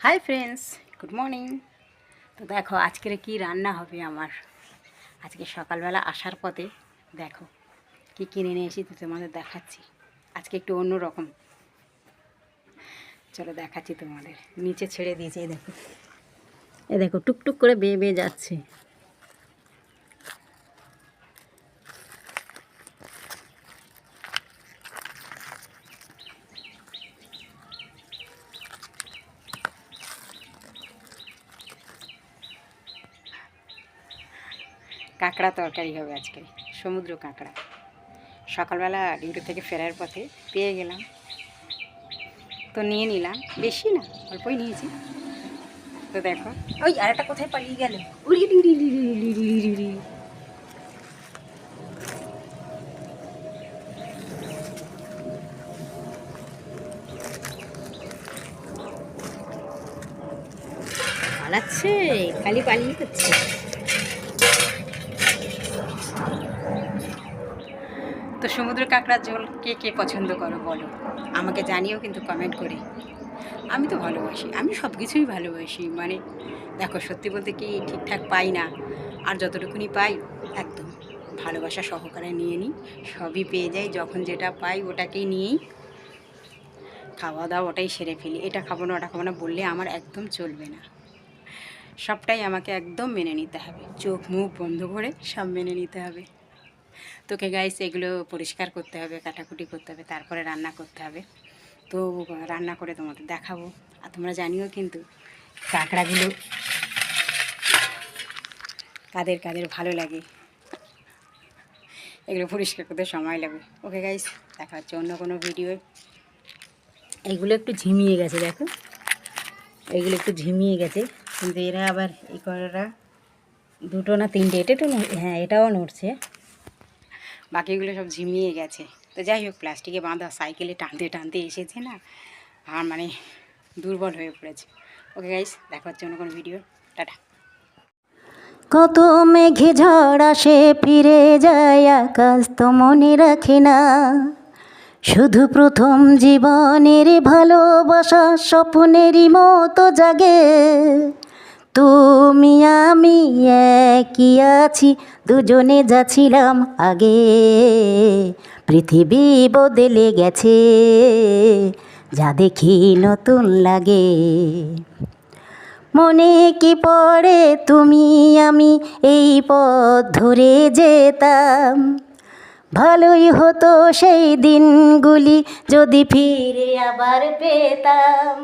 Hi friends, good morning. তো দেখো আজকের কি রান্না হবে আমার। আজকে সকালবেলা আসার পথে দেখো কি কিনে নিয়ে এসেছি, তো তোমাদের দেখাচ্ছি। আজকে একটু অন্য রকম, চলো দেখাচ্ছি তোমাদের। নিচে ছেড়ে দিয়েছি, এই দেখো টুকটুক করে বেয়ে বেয়ে যাচ্ছে। কাঁকড়া তরকারি হবে আজকে, সমুদ্র কাঁকড়া। সকালবেলা ডিউটি থেকে ফেরার পথে পেয়ে গেলাম, তো নিয়ে নিলাম। বেশি না, অল্পই নিয়েছি। তো দেখো ওই আরেকটা কোথায় পালিয়ে গেল, উড়ি উড়ি উড়ি উড়ি উড়ি উড়ি উড়ি। পালাচ্ছে, খালি পালিয়ে যাচ্ছে। তো সমুদ্র কাঁকড়ার ঝোল কে কে পছন্দ করো বলো, আমাকে জানিও কিন্তু কমেন্ট করে। আমি তো ভালোবাসি, আমি সব কিছুই ভালোবাসি। মানে দেখো সত্যি বলতে কি ঠিকঠাক পাই না, আর যতটুকুনি পাই একদম ভালোবাসা সহকারে নিয়ে নিই। সবই পেয়ে যাই, যখন যেটা পাই ওটাকেই নিয়েই খাওয়া দাওয়া ওটাই সেরে ফেলি। এটা খাবো না ওটা খাবো না বললে আমার একদম চলবে না। সবটাই আমাকে একদম মেনে নিতে হবে, চোখ মুখ বন্ধ করে সব মেনে নিতে হবে। তোকে গাইস এগুলো পরিষ্কার করতে হবে, কাটাকুটি করতে হবে, তারপরে রান্না করতে হবে। তো রান্না করে তোমাদের দেখাবো। আর তোমরা জানিও কিন্তু কাঁকড়াগুলো কাদের কাদের ভালো লাগে, এগুলো পরিষ্কার করতে সময় লাগবে। ওকে গাইস, দেখা হচ্ছে অন্য কোনো ভিডিও। এইগুলো একটু ঝিমিয়ে গেছে, দেখো এইগুলো একটু ঝিমিয়ে গেছে, কিন্তু এরা আবার এই করাটা দুটো না তিনটে, এটা একটু হ্যাঁ এটাও নড়ছে, বাকিগুলো সব ঝিমিয়ে গেছে। তো যাই হোক, প্লাস্টিকে বাঁধা সাইকেলে টানতে টানতে এসেছে না, আর মানে দুর্বল হয়ে পড়েছে। ওকে গাইস, দেখা হচ্ছে অন্য কোনো ভিডিও। টাটা। কত মেঘে ঝড় আসে ফিরে যায় আকাশ তো মনে রাখে না, শুধু প্রথম জীবনের ভালোবাসা স্বপ্নেরই মতো জাগে। তুমি আমি একই আছি, দুজনে যাচ্ছিলাম আগে, পৃথিবী বদলে গেছে, যা দেখি নতুন লাগে। মনে কি পড়ে তুমি আমি এই পথ ধরে যেতাম, ভালোই হতো সেই দিনগুলি যদি ফিরে আবার পেতাম।